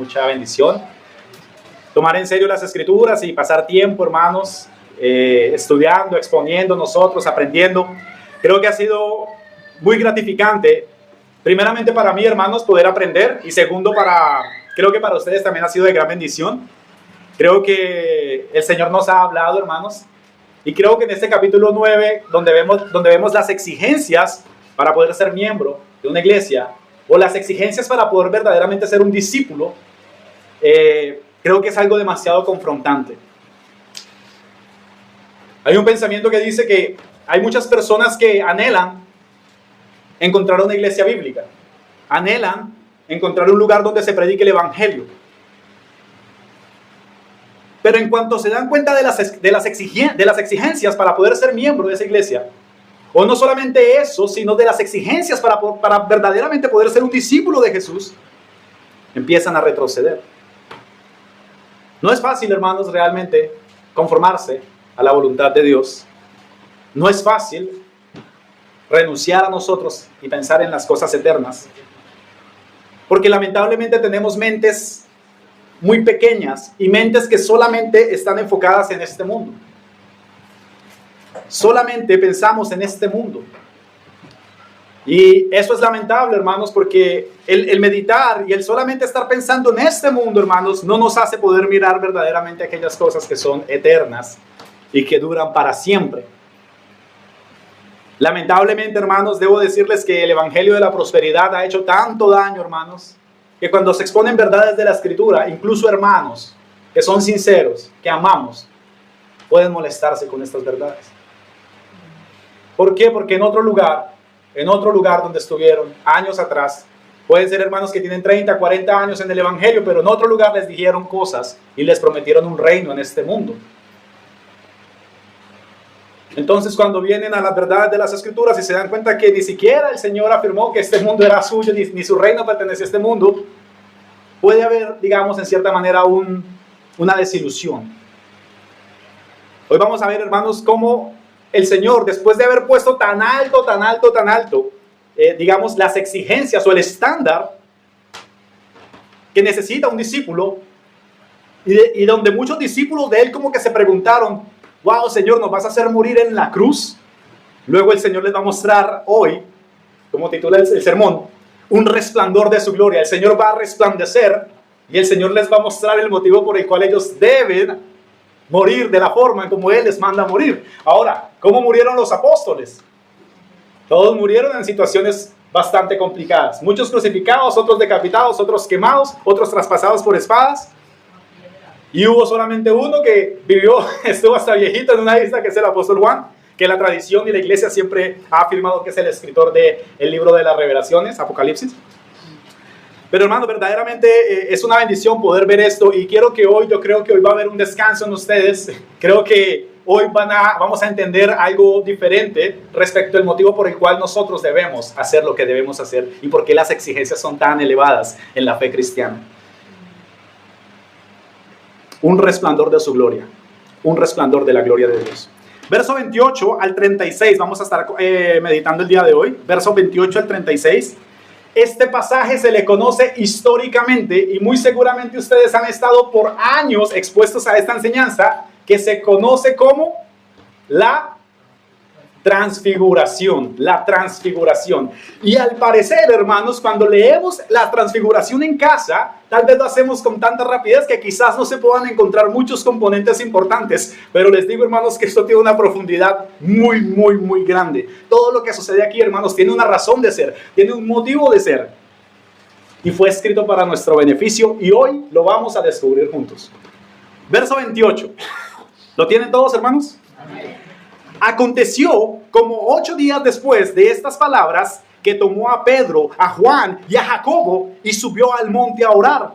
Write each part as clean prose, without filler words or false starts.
mucha bendición. Tomar en serio las Escrituras y pasar tiempo, hermanos, estudiando, exponiendo nosotros, aprendiendo. Creo que ha sido muy gratificante, primeramente para mí, hermanos, poder aprender, y segundo, creo que para ustedes también ha sido de gran bendición. Creo que el Señor nos ha hablado, hermanos, y creo que en este capítulo 9, donde vemos las exigencias para poder ser miembro de una iglesia, o las exigencias para poder verdaderamente ser un discípulo, creo que es algo demasiado confrontante. Hay un pensamiento que dice que hay muchas personas que anhelan encontrar una iglesia bíblica, anhelan encontrar un lugar donde se predique el evangelio. Pero en cuanto se dan cuenta de las exigencias para poder ser miembro de esa iglesia, o no solamente eso, sino de las exigencias para verdaderamente poder ser un discípulo de Jesús, empiezan a retroceder. No es fácil, hermanos, realmente conformarse a la voluntad de Dios. No es fácil renunciar a nosotros y pensar en las cosas eternas, porque lamentablemente tenemos mentes muy pequeñas y mentes que solamente están enfocadas en este mundo. Solamente pensamos en este mundo. Y eso es lamentable, hermanos, porque el meditar y el solamente estar pensando en este mundo, hermanos, no nos hace poder mirar verdaderamente aquellas cosas que son eternas y que duran para siempre. Lamentablemente, hermanos, debo decirles que el evangelio de la prosperidad ha hecho tanto daño, hermanos, que cuando se exponen verdades de la Escritura, incluso hermanos que son sinceros, que amamos, pueden molestarse con estas verdades. ¿Por qué? Porque en otro lugar donde estuvieron años atrás, pueden ser hermanos que tienen 30, 40 años en el evangelio, pero en otro lugar les dijeron cosas y les prometieron un reino en este mundo. Entonces, cuando vienen a las verdades de las Escrituras y se dan cuenta que ni siquiera el Señor afirmó que este mundo era suyo, ni su reino pertenecía a este mundo, puede haber, digamos, en cierta manera una desilusión. Hoy vamos a ver, hermanos, cómo el Señor, después de haber puesto tan alto, digamos, las exigencias o el estándar que necesita un discípulo, y donde muchos discípulos de Él como que se preguntaron: wow, Señor, ¿nos vas a hacer morir en la cruz? Luego el Señor les va a mostrar hoy, como titula el sermón, un resplandor de su gloria. El Señor va a resplandecer y el Señor les va a mostrar el motivo por el cual ellos deben morir de la forma en como Él les manda a morir. Ahora, ¿cómo murieron los apóstoles? Todos murieron en situaciones bastante complicadas. Muchos crucificados, otros decapitados, otros quemados, otros traspasados por espadas. Y hubo solamente uno que estuvo hasta viejito en una isla, que es el apóstol Juan, que la tradición y la iglesia siempre ha afirmado que es el escritor del libro de las Revelaciones, Apocalipsis. Pero, hermano, verdaderamente es una bendición poder ver esto, y yo creo que hoy va a haber un descanso en ustedes. Creo que hoy vamos a entender algo diferente respecto al motivo por el cual nosotros debemos hacer lo que debemos hacer y por qué las exigencias son tan elevadas en la fe cristiana. Un resplandor de su gloria, un resplandor de la gloria de Dios. Verso 28 al 36, vamos a estar meditando el día de hoy. Verso 28 al 36. Este pasaje se le conoce históricamente, y muy seguramente ustedes han estado por años expuestos a esta enseñanza, que se conoce como la transfiguración. La transfiguración. Y al parecer, hermanos, cuando leemos la transfiguración en casa, tal vez lo hacemos con tanta rapidez que quizás no se puedan encontrar muchos componentes importantes. Pero les digo, hermanos, que esto tiene una profundidad muy, muy, muy grande. Todo lo que sucede aquí, hermanos, tiene una razón de ser, tiene un motivo de ser. Y fue escrito para nuestro beneficio, y hoy lo vamos a descubrir juntos. Verso 28. ¿Lo tienen todos, hermanos? Amén. Aconteció como 8 días después de estas palabras, que tomó a Pedro, a Juan y a Jacobo y subió al monte a orar.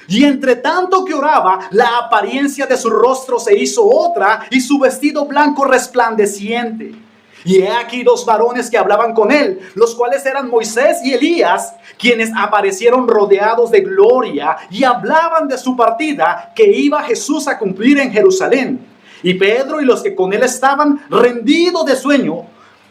Y entre tanto que oraba, la apariencia de su rostro se hizo otra, y su vestido blanco resplandeciente. Y he aquí 2 varones que hablaban con él, los cuales eran Moisés y Elías, quienes aparecieron rodeados de gloria y hablaban de su partida, que iba Jesús a cumplir en Jerusalén. Y Pedro y los que con él estaban, rendidos de sueño,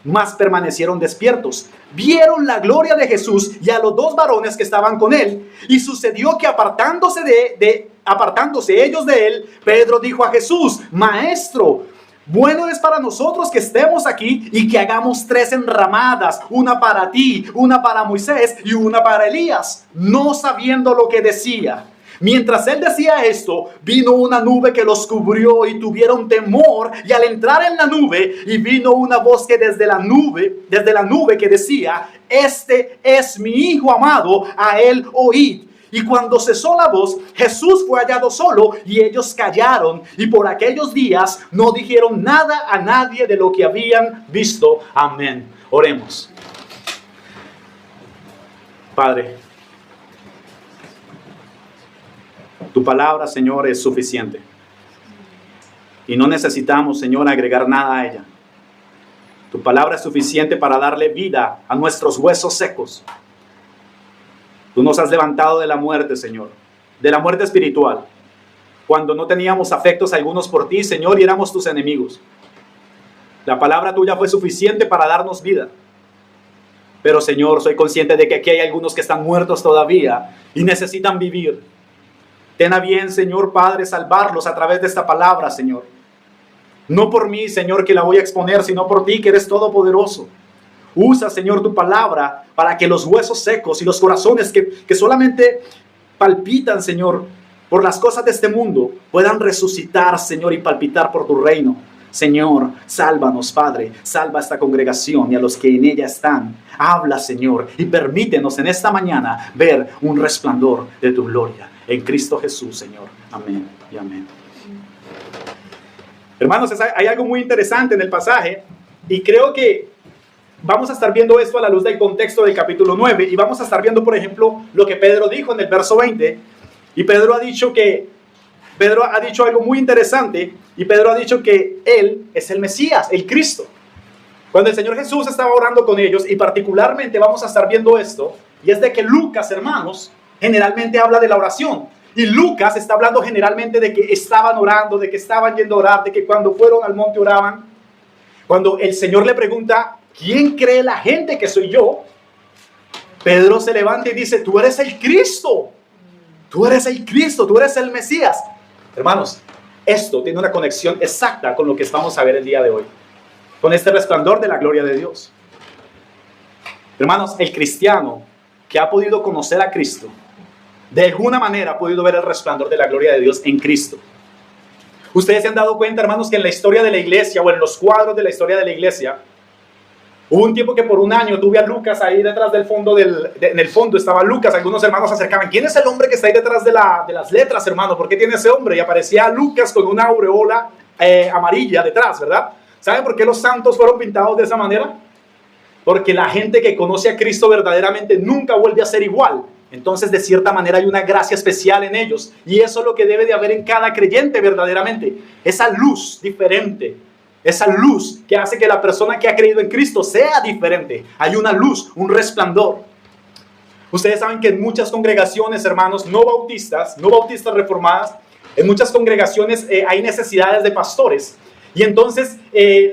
mas permanecieron despiertos. Vieron la gloria de Jesús y a los dos varones que estaban con él. Y sucedió que apartándose ellos de él, Pedro dijo a Jesús: Maestro, bueno es para nosotros que estemos aquí y que hagamos 3 enramadas, una para ti, una para Moisés y una para Elías, no sabiendo lo que decía. Mientras él decía esto, vino una nube que los cubrió y tuvieron temor, y al entrar en la nube, y vino una voz que desde la nube que decía: Este es mi Hijo amado, a él oíd. Y cuando cesó la voz, Jesús fue hallado solo, y ellos callaron, y por aquellos días no dijeron nada a nadie de lo que habían visto. Amén. Oremos. Padre, tu palabra, Señor, es suficiente. Y no necesitamos, Señor, agregar nada a ella. Tu palabra es suficiente para darle vida a nuestros huesos secos. Tú nos has levantado de la muerte, Señor, de la muerte espiritual, cuando no teníamos afectos algunos por ti, Señor, y éramos tus enemigos. La palabra tuya fue suficiente para darnos vida. Pero, Señor, soy consciente de que aquí hay algunos que están muertos todavía y necesitan vivir. Ten a bien, Señor Padre, salvarlos a través de esta palabra, Señor. No por mí, Señor, que la voy a exponer, sino por ti, que eres todopoderoso. Usa, Señor, tu palabra para que los huesos secos y los corazones que solamente palpitan, Señor, por las cosas de este mundo, puedan resucitar, Señor, y palpitar por tu reino. Señor, sálvanos, Padre, salva a esta congregación y a los que en ella están. Habla, Señor, y permítenos en esta mañana ver un resplandor de tu gloria. En Cristo Jesús, Señor. Amén y amén. Hermanos, hay algo muy interesante en el pasaje, y creo que vamos a estar viendo esto a la luz del contexto del capítulo 9, y vamos a estar viendo, por ejemplo, lo que Pedro dijo en el verso 20, y Pedro ha dicho algo muy interesante, y Pedro ha dicho que Él es el Mesías, el Cristo. Cuando el Señor Jesús estaba orando con ellos, y particularmente vamos a estar viendo esto, y es de que Lucas, hermanos, generalmente habla de la oración. Y Lucas está hablando generalmente de que estaban orando, de que estaban yendo a orar, de que cuando fueron al monte oraban. Cuando el Señor le pregunta: ¿quién cree la gente que soy yo?, Pedro se levanta y dice: tú eres el Cristo. Tú eres el Cristo, tú eres el Mesías. Hermanos, esto tiene una conexión exacta con lo que vamos a ver el día de hoy, con este resplandor de la gloria de Dios. Hermanos, el cristiano que ha podido conocer a Cristo, de alguna manera ha podido ver el resplandor de la gloria de Dios en Cristo. Ustedes se han dado cuenta, hermanos, que en la historia de la iglesia, o en los cuadros de la historia de la iglesia, hubo un tiempo que por un año tuve a Lucas ahí detrás del fondo, en el fondo estaba Lucas. Algunos hermanos se acercaban: ¿quién es el hombre que está ahí detrás de las letras, hermano? ¿Por qué tiene ese hombre? Y aparecía Lucas con una aureola amarilla detrás, ¿verdad? ¿Saben por qué los santos fueron pintados de esa manera? Porque la gente que conoce a Cristo verdaderamente nunca vuelve a ser igual. Entonces, de cierta manera, hay una gracia especial en ellos. Y eso es lo que debe de haber en cada creyente verdaderamente. Esa luz diferente. Esa luz que hace que la persona que ha creído en Cristo sea diferente. Hay una luz, un resplandor. Ustedes saben que en muchas congregaciones, hermanos, no bautistas reformadas, en muchas congregaciones hay necesidades de pastores. Y entonces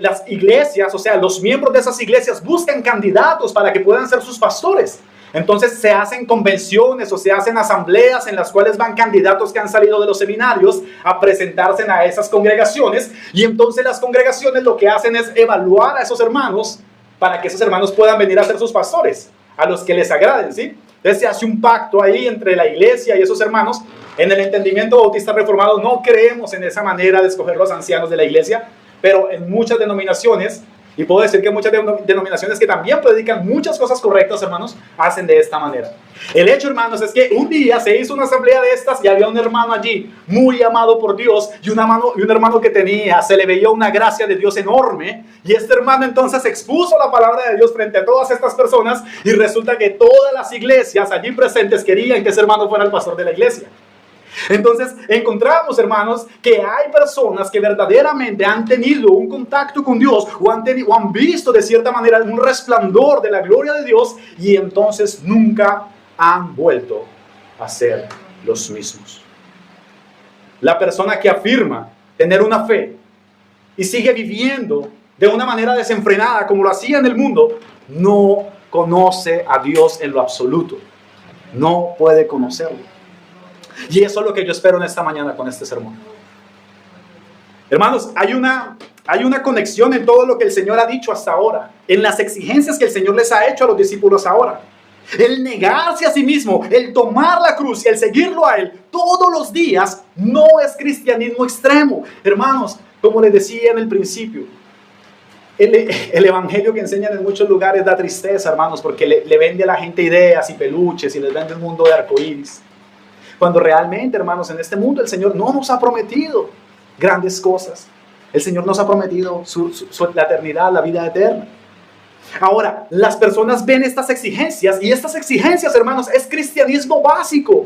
las iglesias, o sea, los miembros de esas iglesias buscan candidatos para que puedan ser sus pastores. Entonces se hacen convenciones o se hacen asambleas en las cuales van candidatos que han salido de los seminarios a presentarse a esas congregaciones. Y entonces las congregaciones lo que hacen es evaluar a esos hermanos para que esos hermanos puedan venir a ser sus pastores, a los que les agraden, ¿sí? Entonces se hace un pacto ahí entre la iglesia y esos hermanos. En el entendimiento bautista reformado no creemos en esa manera de escoger los ancianos de la iglesia, pero en muchas denominaciones, y puedo decir que muchas denominaciones que también predican muchas cosas correctas, hermanos, hacen de esta manera. El hecho, hermanos, es que un día se hizo una asamblea de estas y había un hermano allí muy amado por Dios, y un hermano que se le veía una gracia de Dios enorme, y este hermano entonces expuso la palabra de Dios frente a todas estas personas, y resulta que todas las iglesias allí presentes querían que ese hermano fuera el pastor de la iglesia. Entonces encontramos, hermanos, que hay personas que verdaderamente han tenido un contacto con Dios o han visto de cierta manera un resplandor de la gloria de Dios, y entonces nunca han vuelto a ser los mismos. La persona que afirma tener una fe y sigue viviendo de una manera desenfrenada como lo hacía en el mundo, no conoce a Dios en lo absoluto. No puede conocerlo. Y eso es lo que yo espero en esta mañana con este sermón. Hermanos, hay una conexión en todo lo que el Señor ha dicho hasta ahora, en las exigencias que el Señor les ha hecho a los discípulos ahora. El negarse a sí mismo, el tomar la cruz y el seguirlo a Él todos los días no es cristianismo extremo. Hermanos, como les decía en el principio, el evangelio que enseñan en muchos lugares da tristeza, hermanos, porque le vende a la gente ideas y peluches y les vende un mundo de arcoíris. Cuando realmente, hermanos, en este mundo el Señor no nos ha prometido grandes cosas. El Señor nos ha prometido la eternidad, la vida eterna. Ahora, las personas ven estas exigencias y estas exigencias, hermanos, es cristianismo básico.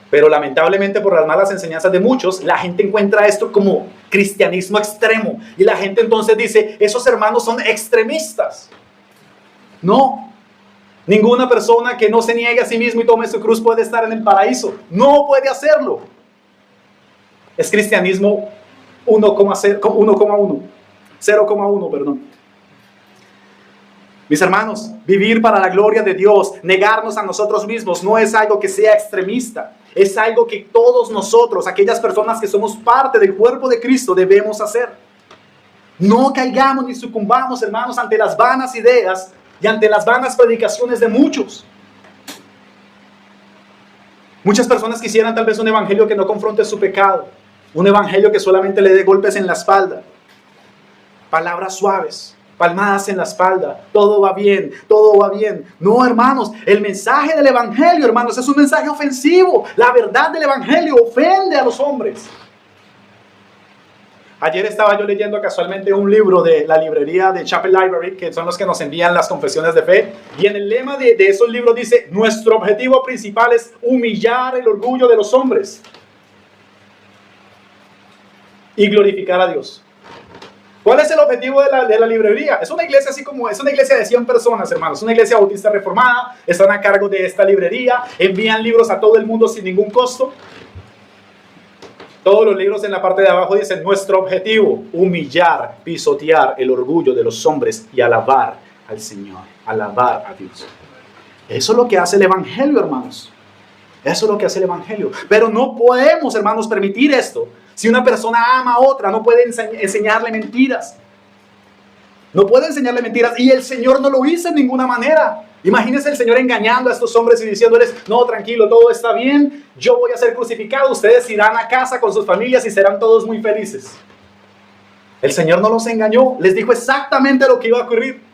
Pero lamentablemente por las malas enseñanzas de muchos, la gente encuentra esto como cristianismo extremo. Y la gente entonces dice, esos hermanos son extremistas. No, ninguna persona que no se niegue a sí mismo y tome su cruz puede estar en el paraíso. No puede hacerlo. Es cristianismo 0,1, perdón. Mis hermanos, vivir para la gloria de Dios, negarnos a nosotros mismos, no es algo que sea extremista. Es algo que todos nosotros, aquellas personas que somos parte del cuerpo de Cristo, debemos hacer. No caigamos ni sucumbamos, hermanos, ante las vanas ideas y ante las vanas predicaciones de muchos. Muchas personas quisieran tal vez un evangelio que no confronte su pecado. Un evangelio que solamente le dé golpes en la espalda. Palabras suaves. Palmadas en la espalda, todo va bien, todo va bien. No, hermanos, el mensaje del evangelio, hermanos, es un mensaje ofensivo. La verdad del evangelio ofende a los hombres. Ayer estaba yo leyendo casualmente un libro de la librería de Chapel Library, que son los que nos envían las confesiones de fe, y en el lema de esos libros dice, nuestro objetivo principal es humillar el orgullo de los hombres y glorificar a Dios. ¿Cuál es el objetivo de la librería? Es una iglesia es una iglesia de 100 personas, hermanos. Es una iglesia bautista reformada. Están a cargo de esta librería. Envían libros a todo el mundo sin ningún costo. Todos los libros en la parte de abajo dicen, nuestro objetivo, humillar, pisotear el orgullo de los hombres y alabar al Señor, alabar a Dios. Eso es lo que hace el evangelio, hermanos. Eso es lo que hace el evangelio. Pero no podemos, hermanos, permitir esto. Si una persona ama a otra, no puede enseñarle mentiras. No puede enseñarle mentiras. Y el Señor no lo hizo en ninguna manera. Imagínense el Señor engañando a estos hombres y diciéndoles, no, tranquilo, todo está bien. Yo voy a ser crucificado. Ustedes irán a casa con sus familias y serán todos muy felices. El Señor no los engañó. Les dijo exactamente lo que iba a ocurrir.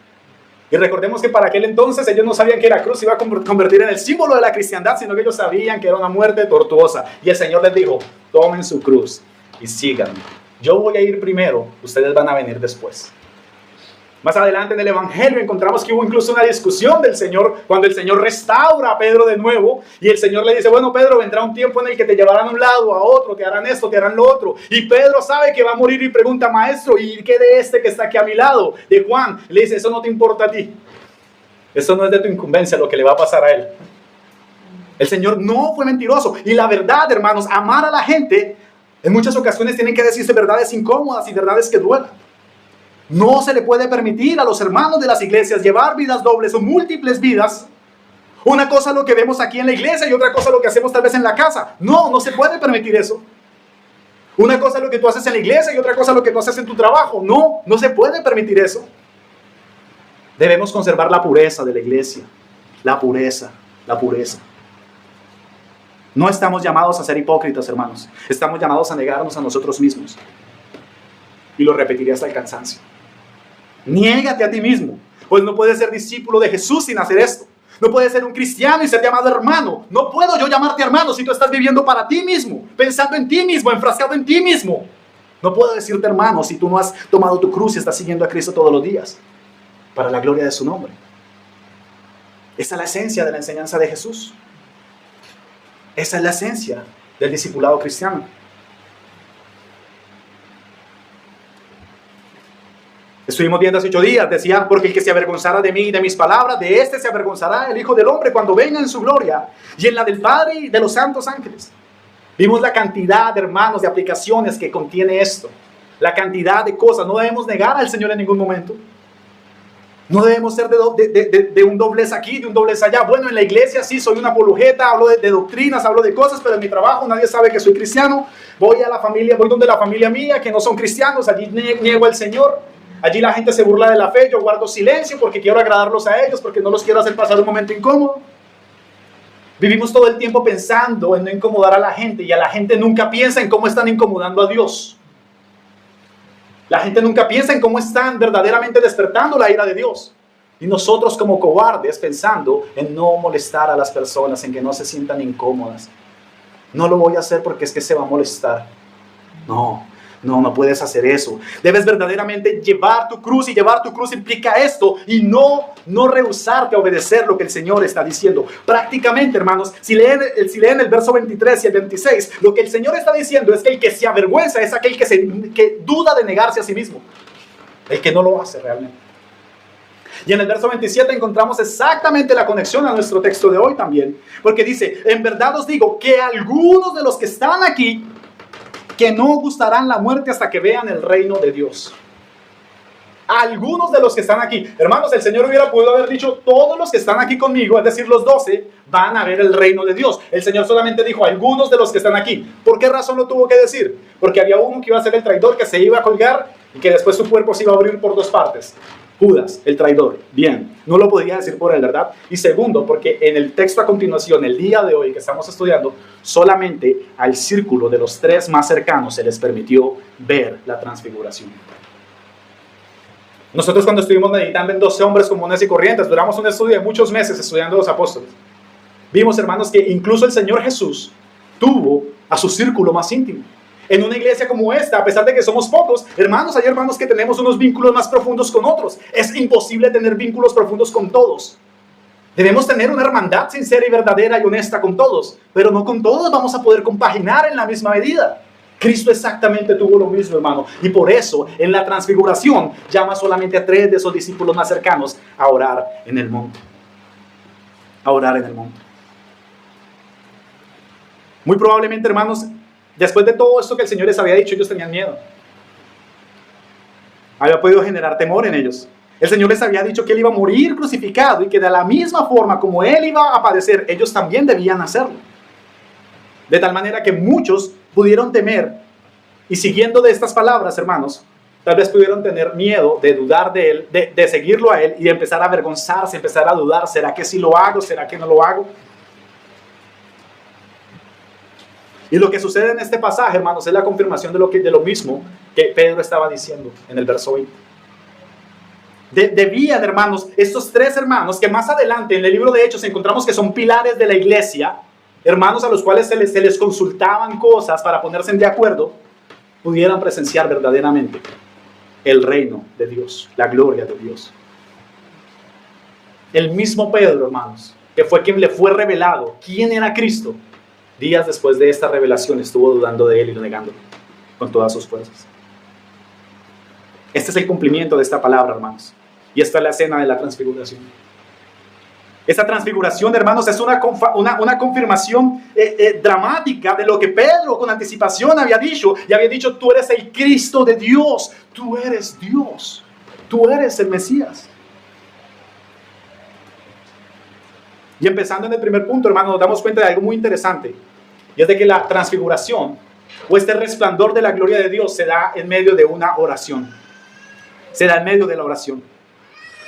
Y recordemos que para aquel entonces ellos no sabían que la cruz se iba a convertir en el símbolo de la cristiandad, sino que ellos sabían que era una muerte tortuosa. Y el Señor les dijo, tomen su cruz y síganme. Yo voy a ir primero, ustedes van a venir después. Más adelante en el Evangelio encontramos que hubo incluso una discusión del Señor cuando el Señor restaura a Pedro de nuevo y el Señor le dice, bueno, Pedro, vendrá un tiempo en el que te llevarán a un lado, a otro, te harán esto, te harán lo otro. Y Pedro sabe que va a morir y pregunta, maestro, ¿y qué de este que está aquí a mi lado? De Juan. Le dice, eso no te importa a ti. Eso no es de tu incumbencia lo que le va a pasar a él. El Señor no fue mentiroso. Y la verdad, hermanos, amar a la gente, en muchas ocasiones tienen que decirse verdades incómodas y verdades que duelan. No se le puede permitir a los hermanos de las iglesias llevar vidas dobles o múltiples vidas. Una cosa lo que vemos aquí en la iglesia y otra cosa lo que hacemos tal vez en la casa. No se puede permitir eso. Una cosa es lo que tú haces en la iglesia y otra cosa lo que tú haces en tu trabajo. No se puede permitir eso. Debemos conservar la pureza de la iglesia. La pureza. No estamos llamados a ser hipócritas, hermanos. Estamos llamados a negarnos a nosotros mismos. Y lo repetiré hasta el cansancio. Niégate a ti mismo, pues no puedes ser discípulo de Jesús sin hacer esto. No puedes ser un cristiano y ser llamado hermano. No puedo yo llamarte hermano si tú estás viviendo para ti mismo, pensando en ti mismo, enfrascado en ti mismo. No puedo decirte hermano si tú no has tomado tu cruz y estás siguiendo a Cristo todos los días, para la gloria de su nombre. Esa es la esencia de la enseñanza de Jesús. Esa es la esencia del discipulado cristiano. Estuvimos viendo hace 8 días, decía, porque el que se avergonzara de mí y de mis palabras, de este se avergonzará el Hijo del Hombre cuando venga en su gloria y en la del Padre y de los santos ángeles. Vimos la cantidad, hermanos, de aplicaciones que contiene esto. la cantidad de cosas. No debemos negar al Señor en ningún momento. No debemos ser de un doblez aquí, de un doblez allá. Bueno, en la iglesia sí soy una apologeta, hablo de doctrinas, hablo de cosas, pero en mi trabajo nadie sabe que soy cristiano. Voy donde la familia mía, que no son cristianos, allí niego al Señor. Allí la gente se burla de la fe, yo guardo silencio porque quiero agradarlos a ellos, porque no los quiero hacer pasar un momento incómodo. Vivimos todo el tiempo pensando en no incomodar a la gente, y a la gente nunca piensa en cómo están incomodando a Dios. La gente nunca piensa en cómo están verdaderamente despertando la ira de Dios. Y nosotros como cobardes pensando en no molestar a las personas, en que no se sientan incómodas. No lo voy a hacer porque es que se va a molestar. No puedes hacer eso. Debes verdaderamente llevar tu cruz, y llevar tu cruz implica esto, y no rehusarte a obedecer lo que el Señor está diciendo. Prácticamente, hermanos, si leen el verso 23 y el 26, lo que el Señor está diciendo es que el que se avergüenza es aquel que duda de negarse a sí mismo, el que no lo hace realmente. Y en el verso 27 encontramos exactamente la conexión a nuestro texto de hoy también, porque dice: en verdad os digo que algunos de los que están aquí que no gustarán la muerte hasta que vean el reino de Dios. Algunos de los que están aquí, hermanos, el Señor hubiera podido haber dicho: todos los que están aquí conmigo, es decir, los 12, van a ver el reino de Dios. El Señor solamente dijo: algunos de los que están aquí. ¿Por qué razón lo tuvo que decir? Porque había uno que iba a ser el traidor, que se iba a colgar y que después su cuerpo se iba a abrir por dos partes. Judas, el traidor. Bien, no lo podía decir por él, ¿verdad? Y segundo, porque en el texto a continuación, el día de hoy que estamos estudiando, solamente al círculo de los 3 más cercanos se les permitió ver la transfiguración. Nosotros, cuando estuvimos meditando en 12 hombres comunes y corrientes, duramos un estudio de muchos meses estudiando los apóstoles. Vimos, hermanos, que incluso el Señor Jesús tuvo a su círculo más íntimo. En una iglesia como esta, a pesar de que somos pocos, hermanos, hay hermanos que tenemos unos vínculos más profundos con otros. Es imposible tener vínculos profundos con todos. Debemos tener una hermandad sincera y verdadera y honesta con todos, pero no con todos vamos a poder compaginar en la misma medida. Cristo exactamente tuvo lo mismo, hermano, y por eso en la transfiguración llama solamente a 3 de esos discípulos más cercanos a orar en el monte. A orar en el monte. Muy probablemente, hermanos, después de todo esto que el Señor les había dicho, ellos tenían miedo. Había podido generar temor en ellos. El Señor les había dicho que Él iba a morir crucificado y que de la misma forma como Él iba a padecer, ellos también debían hacerlo. De tal manera que muchos pudieron temer, y siguiendo de estas palabras, hermanos, tal vez pudieron tener miedo de dudar de Él, de seguirlo a Él y empezar a avergonzarse, empezar a dudar: ¿será que sí lo hago? ¿Será que no lo hago? Y lo que sucede en este pasaje, hermanos, es la confirmación de lo mismo que Pedro estaba diciendo en el verso 20. Debían, hermanos, estos 3 hermanos, que más adelante en el libro de Hechos encontramos que son pilares de la iglesia, hermanos a los cuales se les consultaban cosas para ponerse de acuerdo, pudieran presenciar verdaderamente el reino de Dios, la gloria de Dios. El mismo Pedro, hermanos, que fue quien le fue revelado quién era Cristo, días después de esta revelación estuvo dudando de Él y negándolo con todas sus fuerzas. Este es el cumplimiento de esta palabra, hermanos. Y esta es la escena de la transfiguración. Esta transfiguración, hermanos, es una confirmación dramática de lo que Pedro con anticipación había dicho. Y había dicho: tú eres el Cristo de Dios. Tú eres Dios. Tú eres el Mesías. Y empezando en el primer punto, hermanos, nos damos cuenta de algo muy interesante. Y es de que la transfiguración, o este resplandor de la gloria de Dios, se da en medio de una oración. Se da en medio de la oración.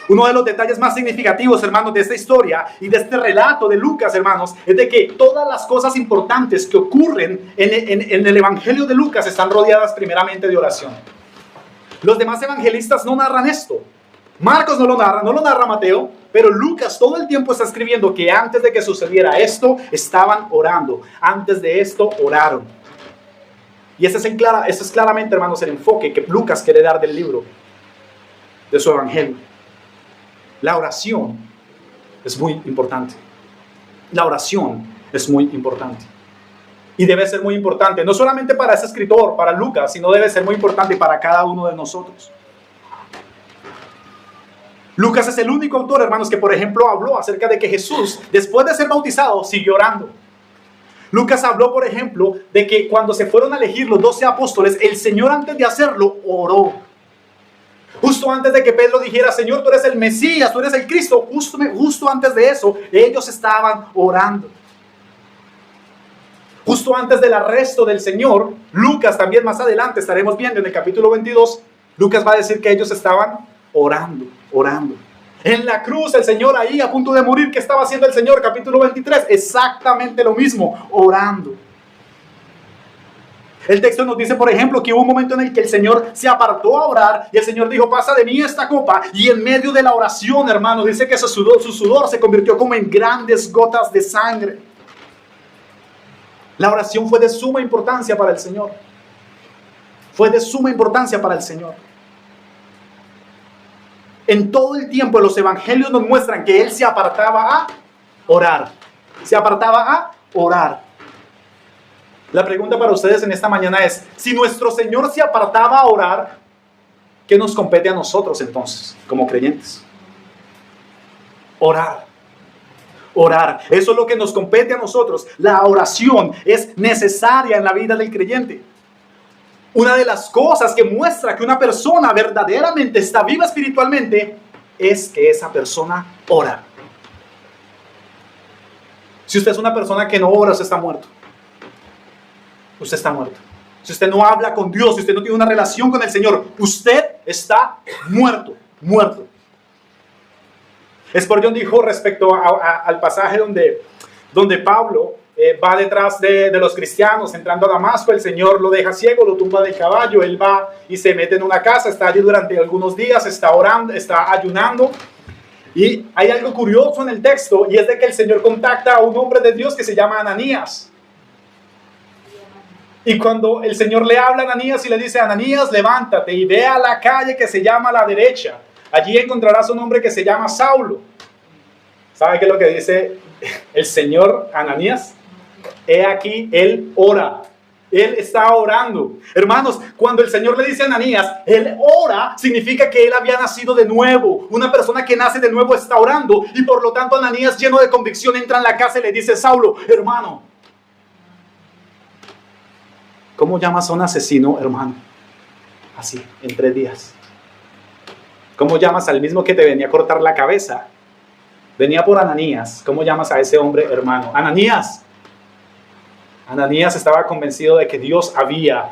Uno de los detalles más significativos, hermanos, de esta historia y de este relato de Lucas, hermanos, es de que todas las cosas importantes que ocurren en el Evangelio de Lucas están rodeadas primeramente de oración. Los demás evangelistas no narran esto. Marcos no lo narra Mateo, pero Lucas todo el tiempo está escribiendo que antes de que sucediera esto, estaban orando. Antes de esto, oraron. Y ese es claramente, hermanos, el enfoque que Lucas quiere dar del libro, de su evangelio. La oración es muy importante. La oración es muy importante. Y debe ser muy importante, no solamente para ese escritor, para Lucas, sino debe ser muy importante para cada uno de nosotros. Lucas es el único autor, hermanos, que por ejemplo habló acerca de que Jesús, después de ser bautizado, siguió orando. Lucas habló, por ejemplo, de que cuando se fueron a elegir los 12 apóstoles, el Señor antes de hacerlo oró. Justo antes de que Pedro dijera, Señor, tú eres el Mesías, tú eres el Cristo, justo antes de eso, ellos estaban orando. Justo antes del arresto del Señor, Lucas también más adelante, estaremos viendo en el capítulo 22, Lucas va a decir que ellos estaban orando. En la cruz, el Señor ahí a punto de morir, ¿qué estaba haciendo el Señor? Capítulo 23, exactamente lo mismo, orando. El texto nos dice, por ejemplo, que hubo un momento en el que el Señor se apartó a orar y el Señor dijo, pasa de mí esta copa. Y en medio de la oración, hermano, dice que su sudor se convirtió como en grandes gotas de sangre. La oración fue de suma importancia para el Señor. Fue de suma importancia para el Señor. En todo el tiempo los evangelios nos muestran que Él se apartaba a orar. Se apartaba a orar. La pregunta para ustedes en esta mañana es, si nuestro Señor se apartaba a orar, ¿qué nos compete a nosotros entonces, como creyentes? Orar. Orar. Eso es lo que nos compete a nosotros. La oración es necesaria en la vida del creyente. Una de las cosas que muestra que una persona verdaderamente está viva espiritualmente es que esa persona ora. Si usted es una persona que no ora, usted está muerto. Usted está muerto. Si usted no habla con Dios, si usted no tiene una relación con el Señor, usted está muerto. Spurgeon dijo respecto al pasaje donde Pablo va detrás de los cristianos entrando a Damasco, el Señor lo deja ciego, lo tumba del caballo, él va y se mete en una casa, está allí durante algunos días, está orando, está ayunando. Y hay algo curioso en el texto y es de que el Señor contacta a un hombre de Dios que se llama Ananías. Y cuando el Señor le habla a Ananías y le dice, Ananías, levántate y ve a la calle que se llama a la derecha. Allí encontrarás un hombre que se llama Saulo. ¿Sabe qué es lo que dice el Señor a Ananías? He aquí, él ora. Él está orando. Hermanos, cuando el Señor le dice a Ananías, él ora, significa que él había nacido de nuevo. Una persona que nace de nuevo está orando. Y por lo tanto Ananías, lleno de convicción, entra en la casa y le dice, Saulo, hermano, ¿cómo llamas a un asesino, hermano? Así, en 3 días. ¿Cómo llamas al mismo que te venía a cortar la cabeza? Venía por Ananías. ¿Cómo llamas a ese hombre, hermano? Ananías. Ananías estaba convencido de que Dios había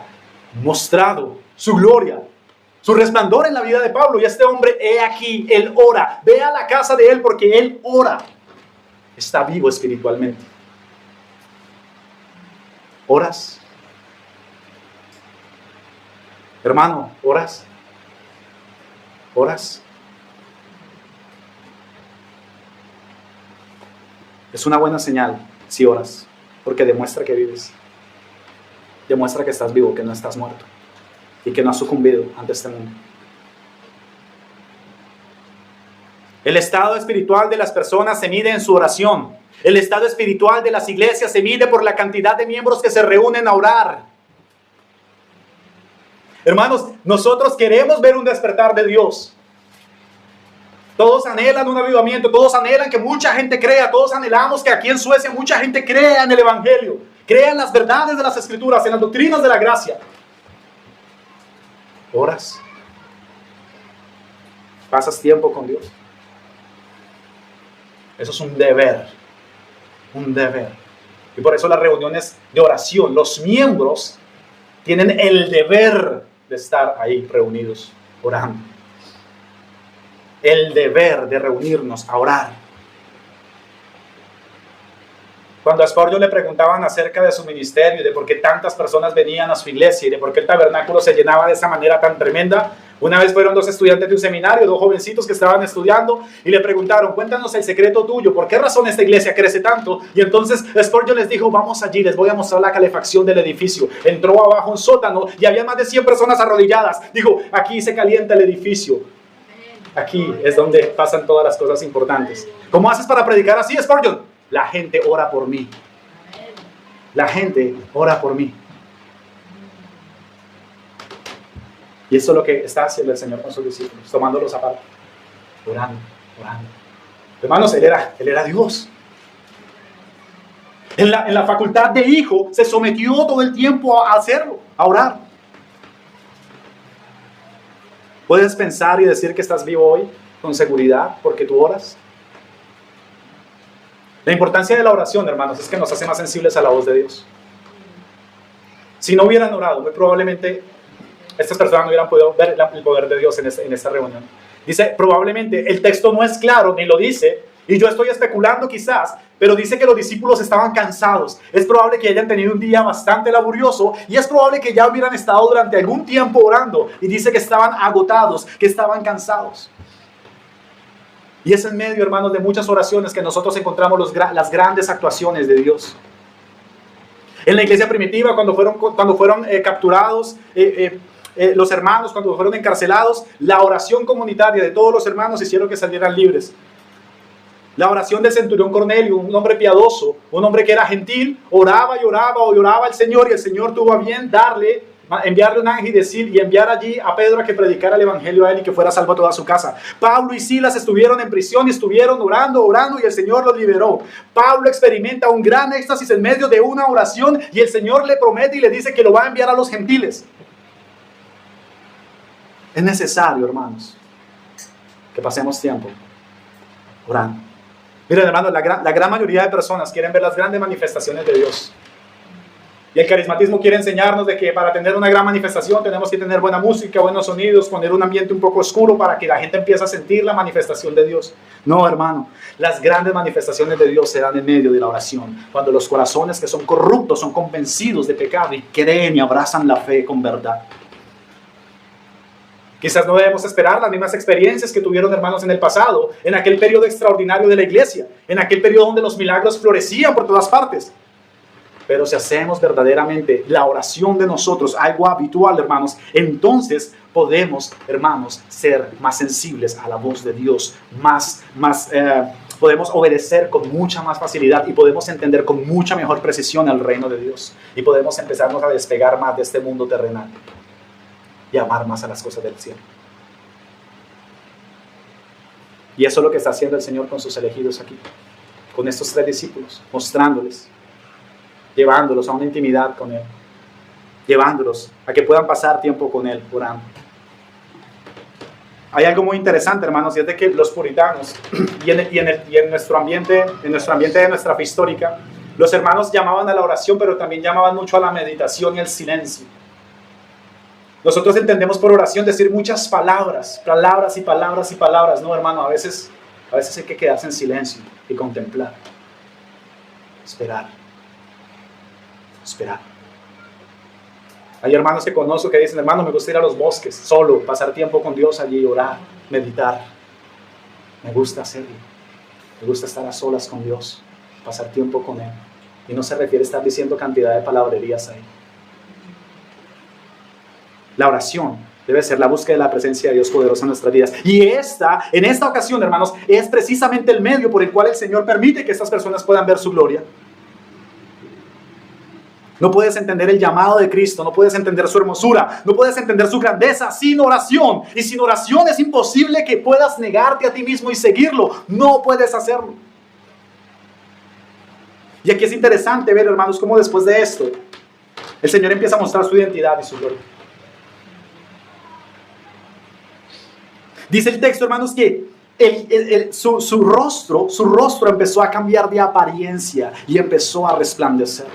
mostrado su gloria, su resplandor en la vida de Pablo. Y este hombre, he aquí, él ora. Ve a la casa de él porque él ora. Está vivo espiritualmente. ¿Oras? Hermano, ¿oras? ¿Oras? Es una buena señal si oras, porque demuestra que vives. Demuestra que estás vivo, que no estás muerto y que no has sucumbido ante este mundo. El estado espiritual de las personas se mide en su oración. El estado espiritual de las iglesias se mide por la cantidad de miembros que se reúnen a orar. Hermanos, nosotros queremos ver un despertar de Dios. Todos anhelan un avivamiento, todos anhelan que mucha gente crea, todos anhelamos que aquí en Suecia mucha gente crea en el Evangelio, crea en las verdades de las Escrituras, en las doctrinas de la gracia. ¿Oras? ¿Pasas tiempo con Dios? Eso es un deber, un deber. Y por eso las reuniones de oración, los miembros tienen el deber de estar ahí reunidos, orando. El deber de reunirnos a orar. Cuando a Spurgeon le preguntaban acerca de su ministerio y de por qué tantas personas venían a su iglesia y de por qué el tabernáculo se llenaba de esa manera tan tremenda, una vez fueron 2 estudiantes de un seminario, 2 jovencitos que estaban estudiando y le preguntaron, cuéntanos el secreto tuyo, ¿por qué razón esta iglesia crece tanto? Y entonces Spurgeon les dijo, vamos allí, les voy a mostrar la calefacción del edificio. Entró abajo un sótano y había más de 100 personas arrodilladas. Dijo, aquí se calienta el edificio. Aquí es donde pasan todas las cosas importantes. ¿Cómo haces para predicar así, Spurgeon? La gente ora por mí. La gente ora por mí. Y eso es lo que está haciendo el Señor con sus discípulos, tomándolos aparte, orando, orando. Hermanos, Él era Dios. En la facultad de hijo se sometió todo el tiempo a hacerlo, a orar. ¿Puedes pensar y decir que estás vivo hoy con seguridad porque tú oras? La importancia de la oración, hermanos, es que nos hace más sensibles a la voz de Dios. Si no hubieran orado, muy probablemente estas personas no hubieran podido ver el poder de Dios en esta reunión. Dice, probablemente el texto no es claro, ni lo dice, y yo estoy especulando quizás, pero dice que los discípulos estaban cansados. Es probable que hayan tenido un día bastante laborioso y es probable que ya hubieran estado durante algún tiempo orando. Y dice que estaban agotados, que estaban cansados. Y es en medio, hermanos, de muchas oraciones que nosotros encontramos las grandes actuaciones de Dios. En la iglesia primitiva, cuando fueron capturados, los hermanos, cuando fueron encarcelados, la oración comunitaria de todos los hermanos hicieron que salieran libres. La oración del centurión Cornelio, un hombre piadoso, un hombre que era gentil, oraba y oraba al Señor, y el Señor tuvo a bien enviarle un ángel y enviar allí a Pedro a que predicara el evangelio a él y que fuera salvo a toda su casa. Pablo y Silas estuvieron en prisión y estuvieron orando y el Señor los liberó. Pablo experimenta un gran éxtasis en medio de una oración y el Señor le promete y le dice que lo va a enviar a los gentiles. Es necesario, hermanos, que pasemos tiempo orando. Miren, hermanos, la gran mayoría de personas quieren ver las grandes manifestaciones de Dios. Y el carismatismo quiere enseñarnos de que para tener una gran manifestación tenemos que tener buena música, buenos sonidos, poner un ambiente un poco oscuro para que la gente empiece a sentir la manifestación de Dios. No, hermano, las grandes manifestaciones de Dios se dan en medio de la oración. Cuando los corazones que son corruptos son convencidos de pecado y creen y abrazan la fe con verdad. Quizás no debemos esperar las mismas experiencias que tuvieron hermanos en el pasado, en aquel periodo extraordinario de la iglesia, en aquel periodo donde los milagros florecían por todas partes. Pero si hacemos verdaderamente la oración de nosotros algo habitual, hermanos, entonces podemos, hermanos, ser más sensibles a la voz de Dios, podemos obedecer con mucha más facilidad y podemos entender con mucha mejor precisión el reino de Dios. Y podemos empezarnos a despegar más de este mundo terrenal y amar más a las cosas del cielo. Y eso es lo que está haciendo el Señor con sus elegidos aquí, con estos 3 discípulos, mostrándoles, llevándolos a una intimidad con Él, llevándolos a que puedan pasar tiempo con Él, orando. Hay algo muy interesante, hermanos, y es de que los puritanos, y en nuestro ambiente de nuestra fe histórica, los hermanos llamaban a la oración, pero también llamaban mucho a la meditación y el silencio. Nosotros entendemos por oración decir muchas palabras y palabras. No, hermano, a veces hay que quedarse en silencio y contemplar. Esperar. Hay hermanos que conozco que dicen, hermano, me gusta ir a los bosques, solo, pasar tiempo con Dios allí, orar, meditar. Me gusta hacerlo. Me gusta estar a solas con Dios, pasar tiempo con Él. Y no se refiere a estar diciendo cantidad de palabrerías ahí. La oración debe ser la búsqueda de la presencia de Dios poderosa en nuestras vidas. Y en esta ocasión, hermanos, es precisamente el medio por el cual el Señor permite que estas personas puedan ver su gloria. No puedes entender el llamado de Cristo, no puedes entender su hermosura, no puedes entender su grandeza sin oración. Y sin oración es imposible que puedas negarte a ti mismo y seguirlo. No puedes hacerlo. Y aquí es interesante ver, hermanos, cómo después de esto, el Señor empieza a mostrar su identidad y su gloria. Dice el texto, hermanos, que su rostro empezó a cambiar de apariencia y empezó a resplandecer.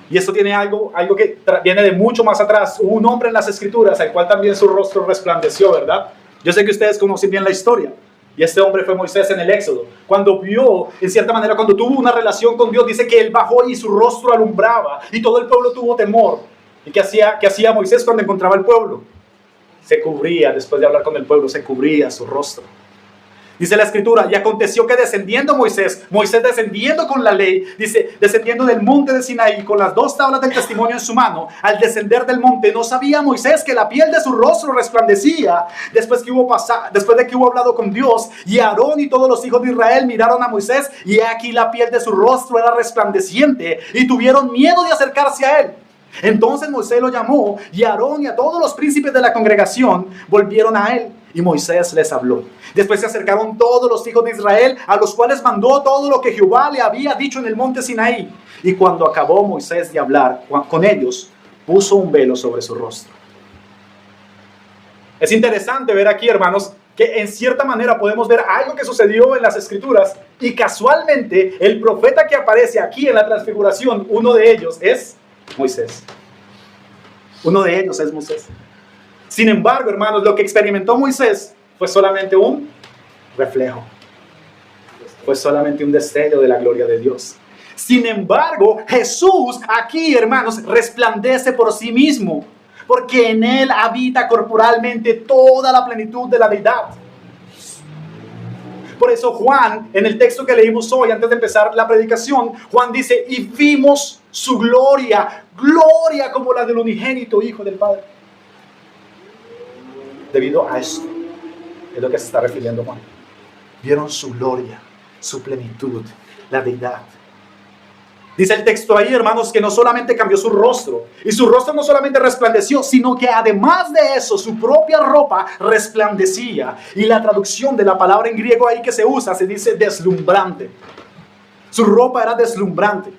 Y esto tiene algo que viene de mucho más atrás. Hubo un hombre en las Escrituras al cual también su rostro resplandeció, ¿verdad? Yo sé que ustedes conocen bien la historia. Y este hombre fue Moisés en el Éxodo. Cuando vio, en cierta manera, cuando tuvo una relación con Dios, dice que él bajó y su rostro alumbraba. Y todo el pueblo tuvo temor. ¿Y qué hacía Moisés cuando encontraba al pueblo? Se cubría, después de hablar con el pueblo, se cubría su rostro. Dice la Escritura, y aconteció que descendiendo Moisés descendiendo con la ley, dice, descendiendo del monte de Sinaí con las 2 tablas del testimonio en su mano, al descender del monte, no sabía Moisés que la piel de su rostro resplandecía después de que hubo hablado con Dios. Y Aarón y todos los hijos de Israel miraron a Moisés, y aquí la piel de su rostro era resplandeciente, y tuvieron miedo de acercarse a él. Entonces Moisés lo llamó, y Aarón y a todos los príncipes de la congregación volvieron a él. Y Moisés les habló. Después se acercaron todos los hijos de Israel, a los cuales mandó todo lo que Jehová le había dicho en el monte Sinaí. Y cuando acabó Moisés de hablar con ellos, puso un velo sobre su rostro. Es interesante ver aquí, hermanos, que en cierta manera podemos ver algo que sucedió en las Escrituras, y casualmente el profeta que aparece aquí en la transfiguración, uno de ellos es Moisés. Uno de ellos es Moisés. Sin embargo, hermanos, lo que experimentó Moisés fue solamente un reflejo. Fue solamente un destello de la gloria de Dios. Sin embargo, Jesús aquí, hermanos, resplandece por sí mismo, porque en Él habita corporalmente toda la plenitud de la deidad. Por eso Juan, en el texto que leímos hoy, antes de empezar la predicación, Juan dice, y vimos su gloria, gloria como la del unigénito Hijo del Padre. Debido a esto, es lo que se está refiriendo Juan. Vieron su gloria, su plenitud, la deidad. Dice el texto ahí, hermanos, que no solamente cambió su rostro, y su rostro no solamente resplandeció, sino que además de eso, su propia ropa resplandecía. Y la traducción de la palabra en griego ahí que se usa, se dice deslumbrante. Su ropa era deslumbrante.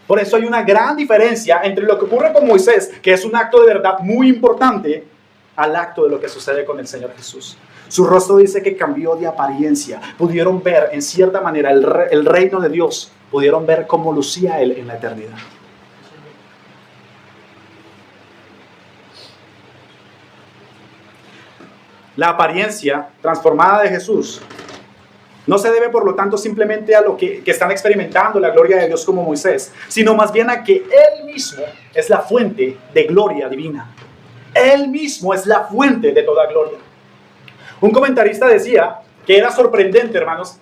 Por eso hay una gran diferencia entre lo que ocurre con Moisés, que es un acto de verdad muy importante, al acto de lo que sucede con el Señor Jesús. Su rostro dice que cambió de apariencia. Pudieron ver en cierta manera el reino de Dios. Pudieron ver cómo lucía Él en la eternidad. La apariencia transformada de Jesús no se debe, por lo tanto, simplemente a lo que están experimentando la gloria de Dios como Moisés, sino más bien a que Él mismo es la fuente de gloria divina. Él mismo es la fuente de toda gloria. Un comentarista decía que era sorprendente, hermanos,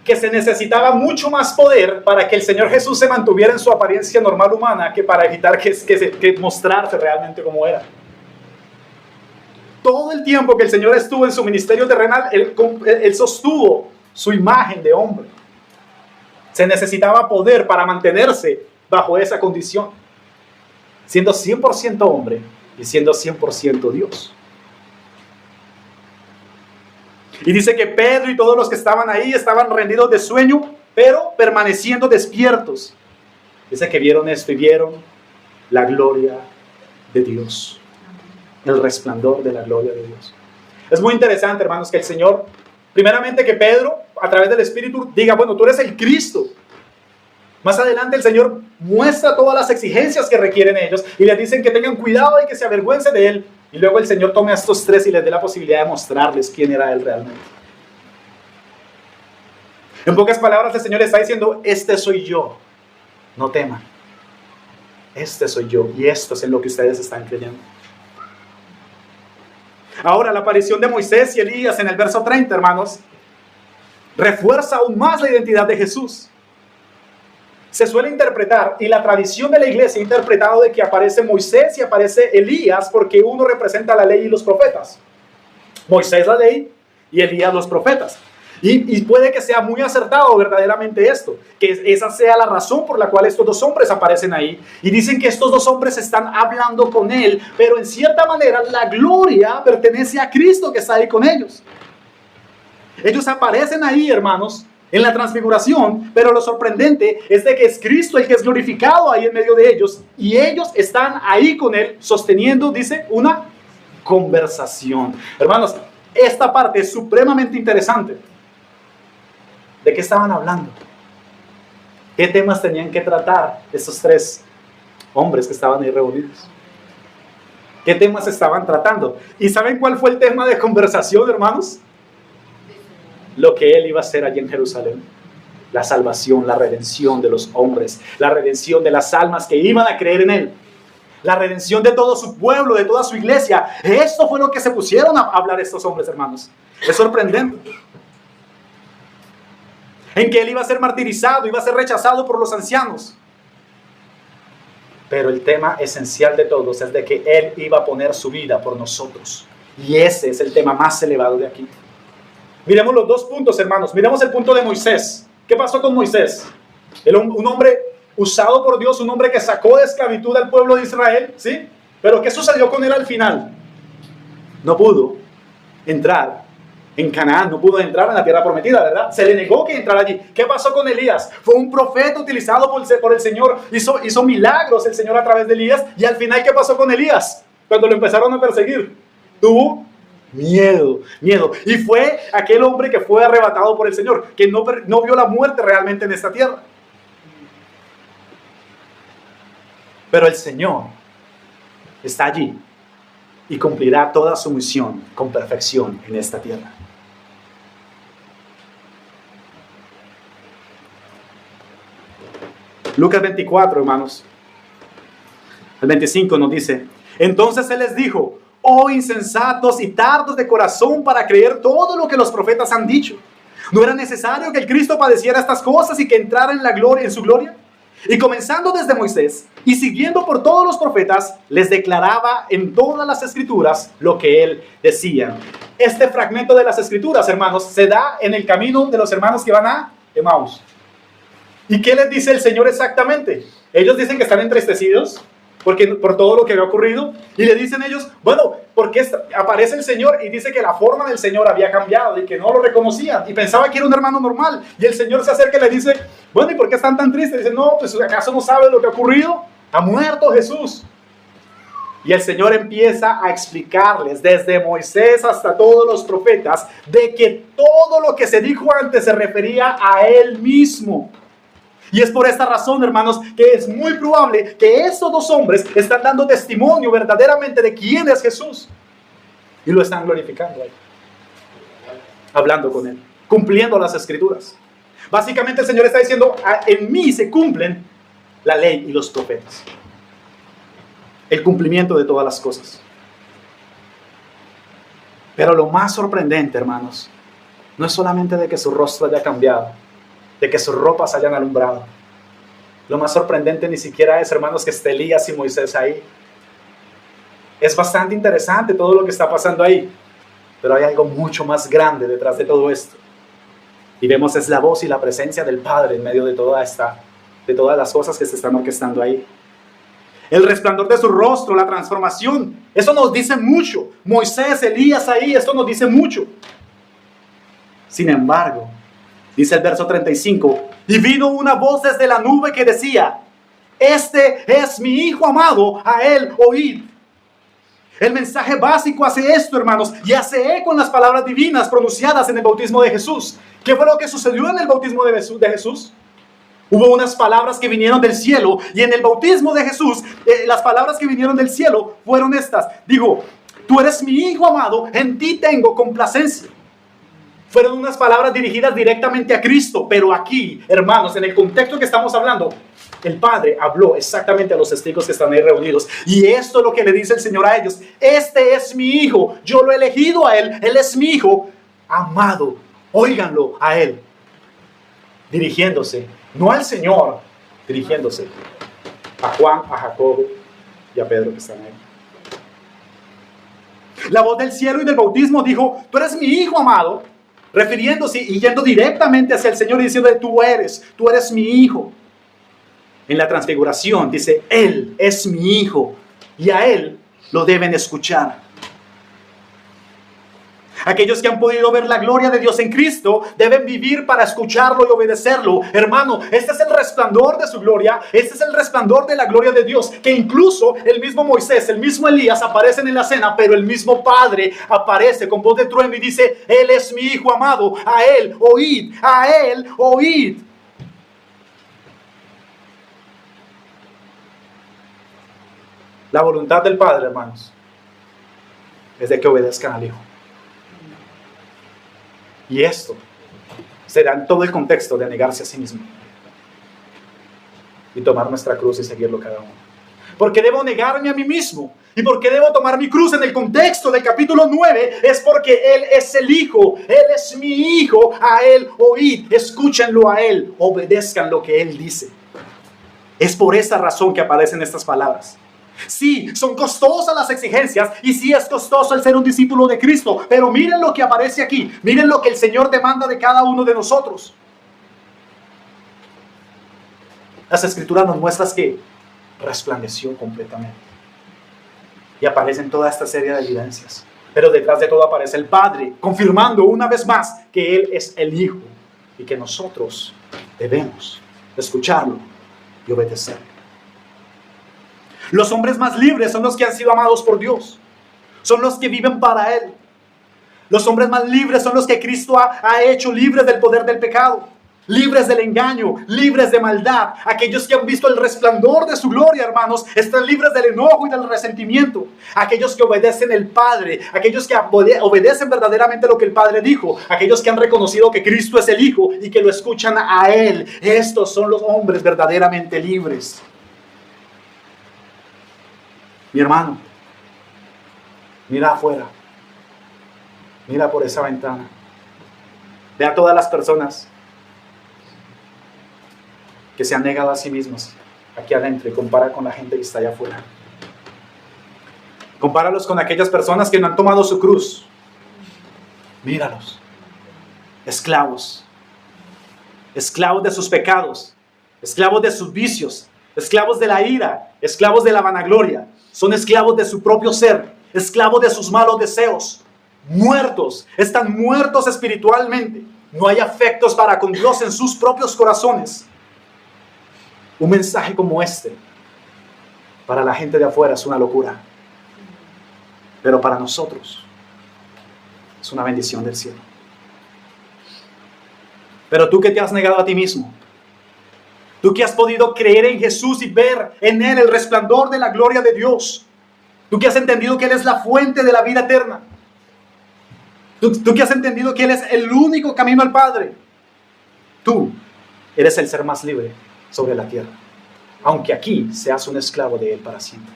que se necesitaba mucho más poder para que el Señor Jesús se mantuviera en su apariencia normal humana que para evitar que mostrarse realmente como era. Todo el tiempo que el Señor estuvo en su ministerio terrenal, Él sostuvo su imagen de hombre. Se necesitaba poder para mantenerse bajo esa condición, siendo 100% hombre y siendo 100% Dios. Y dice que Pedro y todos los que estaban ahí estaban rendidos de sueño, pero permaneciendo despiertos. Dice que vieron esto y vieron la gloria de Dios, el resplandor de la gloria de Dios. Es muy interesante, hermanos, que el Señor, primeramente que Pedro, a través del Espíritu, diga, bueno, tú eres el Cristo. Más adelante el Señor muestra todas las exigencias que requieren ellos y les dicen que tengan cuidado y que se avergüencen de Él. Y luego el Señor tome a estos tres y les dé la posibilidad de mostrarles quién era Él realmente. En pocas palabras, el Señor está diciendo, este soy yo, no teman. Este soy yo y esto es en lo que ustedes están creyendo. Ahora, la aparición de Moisés y Elías en el verso 30, hermanos, refuerza aún más la identidad de Jesús. Se suele interpretar, y la tradición de la iglesia ha interpretado de que aparece Moisés y aparece Elías porque uno representa la ley y los profetas. Moisés la ley y Elías los profetas. Y puede que sea muy acertado verdaderamente esto, que esa sea la razón por la cual estos dos hombres aparecen ahí. Y dicen que estos dos hombres están hablando con él, pero en cierta manera la gloria pertenece a Cristo que está ahí con ellos. Ellos aparecen ahí, hermanos, en la transfiguración, pero lo sorprendente es de que es Cristo el que es glorificado ahí en medio de ellos, y ellos están ahí con él sosteniendo, dice, una conversación. Hermanos, esta parte es supremamente interesante. ¿De qué estaban hablando? ¿Qué temas tenían que tratar estos tres hombres que estaban ahí reunidos? ¿Qué temas estaban tratando? ¿Y saben cuál fue el tema de conversación, hermanos? Lo que Él iba a hacer allí en Jerusalén. La salvación, la redención de los hombres, la redención de las almas que iban a creer en Él, la redención de todo su pueblo, de toda su iglesia. Esto fue lo que se pusieron a hablar estos hombres, hermanos. Es sorprendente. En que Él iba a ser martirizado, iba a ser rechazado por los ancianos. Pero el tema esencial de todos es de que Él iba a poner su vida por nosotros. Y ese es el tema más elevado de aquí. Miremos los dos puntos, hermanos. Miremos el punto de Moisés. ¿Qué pasó con Moisés? Un hombre usado por Dios, un hombre que sacó de esclavitud al pueblo de Israel, ¿sí? Pero ¿qué sucedió con él al final? No pudo entrar en Canaán, no pudo entrar en la tierra prometida, ¿verdad? Se le negó que entrara allí. ¿Qué pasó con Elías? Fue un profeta utilizado por el Señor, hizo milagros el Señor a través de Elías, y al final, ¿qué pasó con Elías? Cuando lo empezaron a perseguir, tuvo miedo. Y fue aquel hombre que fue arrebatado por el Señor, que no vio la muerte realmente en esta tierra. Pero el Señor está allí y cumplirá toda su misión con perfección en esta tierra. Lucas 24, hermanos. El 25 nos dice: entonces Él les dijo: oh insensatos y tardos de corazón para creer todo lo que los profetas han dicho. ¿No era necesario que el Cristo padeciera estas cosas y que entrara en la gloria, en su gloria? Y comenzando desde Moisés y siguiendo por todos los profetas, les declaraba en todas las escrituras lo que él decía. Este fragmento de las escrituras, hermanos, se da en el camino de los hermanos que van a Emaús. ¿Y qué les dice el Señor exactamente? Ellos dicen que están entristecidos por todo lo que había ocurrido, y le dicen ellos: bueno, porque aparece el Señor y dice que la forma del Señor había cambiado y que no lo reconocían y pensaba que era un hermano normal, y el Señor se acerca y le dice: bueno, ¿y por qué están tan tristes? Dicen: no, pues ¿acaso no saben lo que ha ocurrido? Ha muerto Jesús. Y el Señor empieza a explicarles desde Moisés hasta todos los profetas de que todo lo que se dijo antes se refería a Él mismo. Y es por esta razón, hermanos, que es muy probable que estos dos hombres están dando testimonio verdaderamente de quién es Jesús. Y lo están glorificando ahí, hablando con Él, cumpliendo las escrituras. Básicamente el Señor está diciendo: en mí se cumplen la ley y los profetas. El cumplimiento de todas las cosas. Pero lo más sorprendente, hermanos, no es solamente de que su rostro haya cambiado, de que sus ropas hayan alumbrado. Lo más sorprendente ni siquiera es, hermanos, que esté Elías y Moisés ahí. Es bastante interesante todo lo que está pasando ahí, pero hay algo mucho más grande detrás de todo esto. Y vemos es la voz y la presencia del Padre en medio de todas las cosas que se están orquestando ahí. El resplandor de su rostro, la transformación, eso nos dice mucho. Moisés, Elías ahí, esto nos dice mucho. Sin embargo, dice el verso 35, y vino una voz desde la nube que decía: este es mi Hijo amado, a él oíd. El mensaje básico hace esto, hermanos, y hace eco en las palabras divinas pronunciadas en el bautismo de Jesús. ¿Qué fue lo que sucedió en el bautismo de Jesús? Hubo unas palabras que vinieron del cielo, y en el bautismo de Jesús, las palabras que vinieron del cielo fueron estas. Digo: tú eres mi Hijo amado, en ti tengo complacencia. Fueron unas palabras dirigidas directamente a Cristo, pero aquí, hermanos, en el contexto que estamos hablando, el Padre habló exactamente a los testigos que están ahí reunidos. Y esto es lo que le dice el Señor a ellos: este es mi Hijo, yo lo he elegido a Él, Él es mi Hijo amado, óiganlo a Él. Dirigiéndose, no al Señor, dirigiéndose a Juan, a Jacobo y a Pedro que están ahí. La voz del cielo y del bautismo dijo: tú eres mi Hijo amado, refiriéndose y yendo directamente hacia el Señor y diciendo: tú eres mi Hijo. En la transfiguración dice: Él es mi Hijo y a Él lo deben escuchar. Aquellos que han podido ver la gloria de Dios en Cristo deben vivir para escucharlo y obedecerlo. Hermano, este es el resplandor de su gloria, este es el resplandor de la gloria de Dios, que incluso el mismo Moisés, el mismo Elías aparecen en la cena, pero el mismo Padre aparece con voz de trueno y dice: Él es mi Hijo amado, a Él oíd, a Él oíd. La voluntad del Padre, hermanos, es de que obedezcan al Hijo. Y esto se da en todo el contexto de negarse a sí mismo y tomar nuestra cruz y seguirlo cada uno. ¿Por qué debo negarme a mí mismo? ¿Y por qué debo tomar mi cruz en el contexto del capítulo 9? Es porque Él es el Hijo, Él es mi Hijo, a Él oíd, escúchenlo a Él, obedezcan lo que Él dice. Es por esa razón que aparecen estas palabras. Sí, son costosas las exigencias y sí es costoso el ser un discípulo de Cristo, pero miren lo que aparece aquí, miren lo que el Señor demanda de cada uno de nosotros. Las Escrituras nos muestran que resplandeció completamente y aparecen toda esta serie de evidencias. Pero detrás de todo aparece el Padre, confirmando una vez más que Él es el Hijo y que nosotros debemos escucharlo y obedecerlo. Los hombres más libres son los que han sido amados por Dios. Son los que viven para Él. Los hombres más libres son los que Cristo ha hecho libres del poder del pecado, libres del engaño, libres de maldad. Aquellos que han visto el resplandor de su gloria, hermanos, están libres del enojo y del resentimiento. Aquellos que obedecen al Padre, aquellos que obedecen verdaderamente lo que el Padre dijo, aquellos que han reconocido que Cristo es el Hijo y que lo escuchan a Él. Estos son los hombres verdaderamente libres. Mi hermano, mira afuera. Mira por esa ventana. Ve a todas las personas que se han negado a sí mismos aquí adentro y compara con la gente que está allá afuera. Compáralos con aquellas personas que no han tomado su cruz. Míralos. Esclavos. Esclavos de sus pecados. Esclavos de sus vicios. Esclavos de la ira. Esclavos de la vanagloria. Son esclavos de su propio ser. Esclavos de sus malos deseos. Muertos, están muertos espiritualmente. No hay afectos para con Dios en sus propios corazones. Un mensaje como este, para la gente de afuera es una locura. Pero para nosotros, es una bendición del cielo. Pero tú que te has negado a ti mismo, tú que has podido creer en Jesús y ver en Él el resplandor de la gloria de Dios, tú que has entendido que Él es la fuente de la vida eterna, Tú que has entendido que Él es el único camino al Padre. Tú eres el ser más libre sobre la tierra. Aunque aquí seas un esclavo de Él para siempre.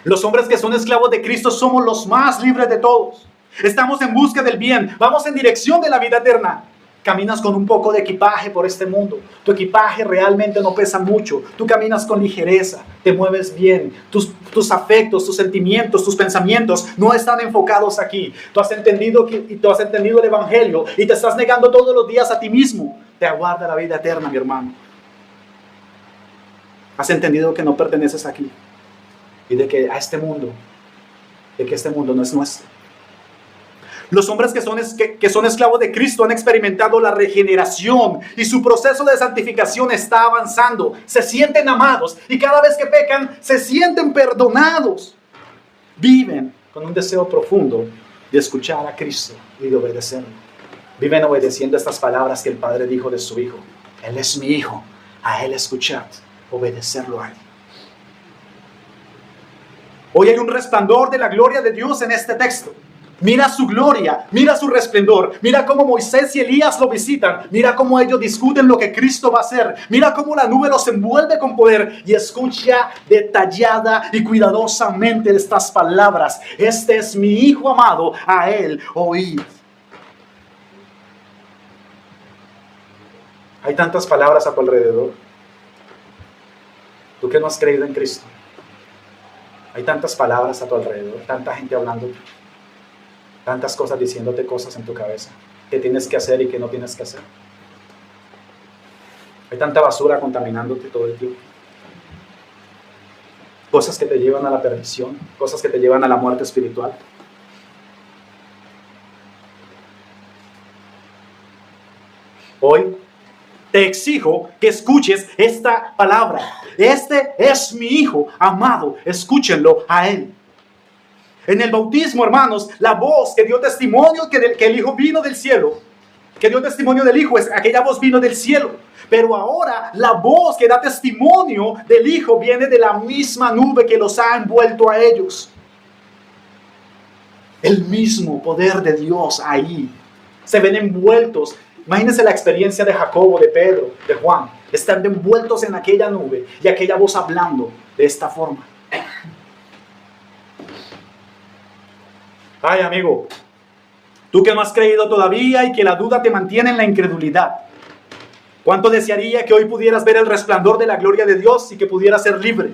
Los hombres que son esclavos de Cristo somos los más libres de todos. Estamos en busca del bien. Vamos en dirección de la vida eterna. Caminas con un poco de equipaje por este mundo. Tu equipaje realmente no pesa mucho. Tú caminas con ligereza. Te mueves bien. Tus afectos, tus sentimientos, tus pensamientos no están enfocados aquí. Tú has entendido el Evangelio y te estás negando todos los días a ti mismo. Te aguarda la vida eterna, mi hermano. Has entendido que no perteneces aquí y de que este mundo no es nuestro. Los hombres que son esclavos de Cristo han experimentado la regeneración y su proceso de santificación está avanzando. Se sienten amados y cada vez que pecan se sienten perdonados. Viven con un deseo profundo de escuchar a Cristo y de obedecerlo. Viven obedeciendo estas palabras que el Padre dijo de su Hijo. Él es mi Hijo, a Él escuchad, obedecerlo a Él. Hoy hay un resplandor de la gloria de Dios en este texto. Mira su gloria, mira su resplendor, mira cómo Moisés y Elías lo visitan, mira cómo ellos discuten lo que Cristo va a hacer, mira cómo la nube los envuelve con poder y escucha detallada y cuidadosamente estas palabras. Este es mi Hijo amado, a Él oíd. Hay tantas palabras a tu alrededor. Tú que no has creído en Cristo. Hay tantas palabras a tu alrededor, tanta gente hablando. Tantas cosas diciéndote cosas en tu cabeza que tienes que hacer y que no tienes que hacer. Hay tanta basura contaminándote todo el tiempo. Cosas que te llevan a la perdición, cosas que te llevan a la muerte espiritual. Hoy te exijo que escuches esta palabra. Este es mi Hijo amado, escúchenlo a Él. En el bautismo, hermanos, la voz que dio testimonio que el Hijo vino del cielo, que dio testimonio del Hijo, aquella voz vino del cielo. Pero ahora la voz que da testimonio del Hijo viene de la misma nube que los ha envuelto a ellos. El mismo poder de Dios ahí. Se ven envueltos. Imagínense la experiencia de Jacobo, de Pedro, de Juan. Están envueltos en aquella nube y aquella voz hablando de esta forma. Ay, amigo, tú que no has creído todavía y que la duda te mantiene en la incredulidad. ¿Cuánto desearía que hoy pudieras ver el resplandor de la gloria de Dios y que pudieras ser libre?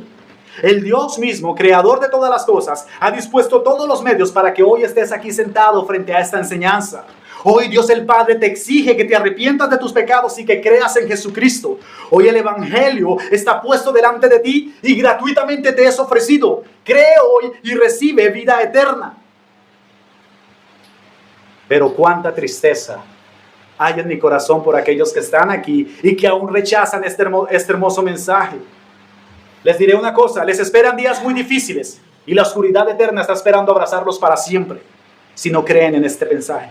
El Dios mismo, creador de todas las cosas, ha dispuesto todos los medios para que hoy estés aquí sentado frente a esta enseñanza. Hoy Dios el Padre te exige que te arrepientas de tus pecados y que creas en Jesucristo. Hoy el Evangelio está puesto delante de ti y gratuitamente te es ofrecido. Cree hoy y recibe vida eterna. Pero cuánta tristeza hay en mi corazón por aquellos que están aquí y que aún rechazan este hermoso mensaje. Les diré una cosa, les esperan días muy difíciles y la oscuridad eterna está esperando abrazarlos para siempre si no creen en este mensaje.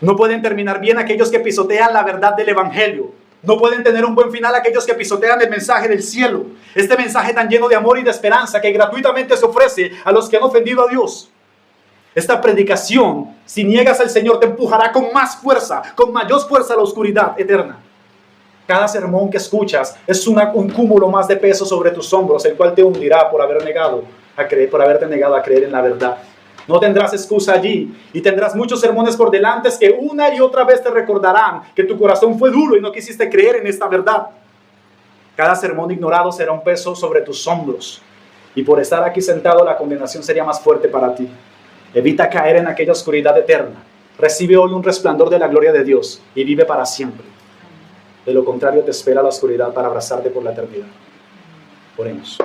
No pueden terminar bien aquellos que pisotean la verdad del Evangelio. No pueden tener un buen final aquellos que pisotean el mensaje del cielo. Este mensaje tan lleno de amor y de esperanza que gratuitamente se ofrece a los que han ofendido a Dios. Esta predicación, si niegas al Señor, te empujará con más fuerza, con mayor fuerza a la oscuridad eterna. Cada sermón que escuchas es un cúmulo más de peso sobre tus hombros, el cual te hundirá por haberte negado a creer en la verdad. No tendrás excusa allí y tendrás muchos sermones por delante que una y otra vez te recordarán que tu corazón fue duro y no quisiste creer en esta verdad. Cada sermón ignorado será un peso sobre tus hombros y por estar aquí sentado la condenación sería más fuerte para ti. Evita caer en aquella oscuridad eterna. Recibe hoy un resplandor de la gloria de Dios y vive para siempre. De lo contrario te espera la oscuridad para abrazarte por la eternidad. Oremos.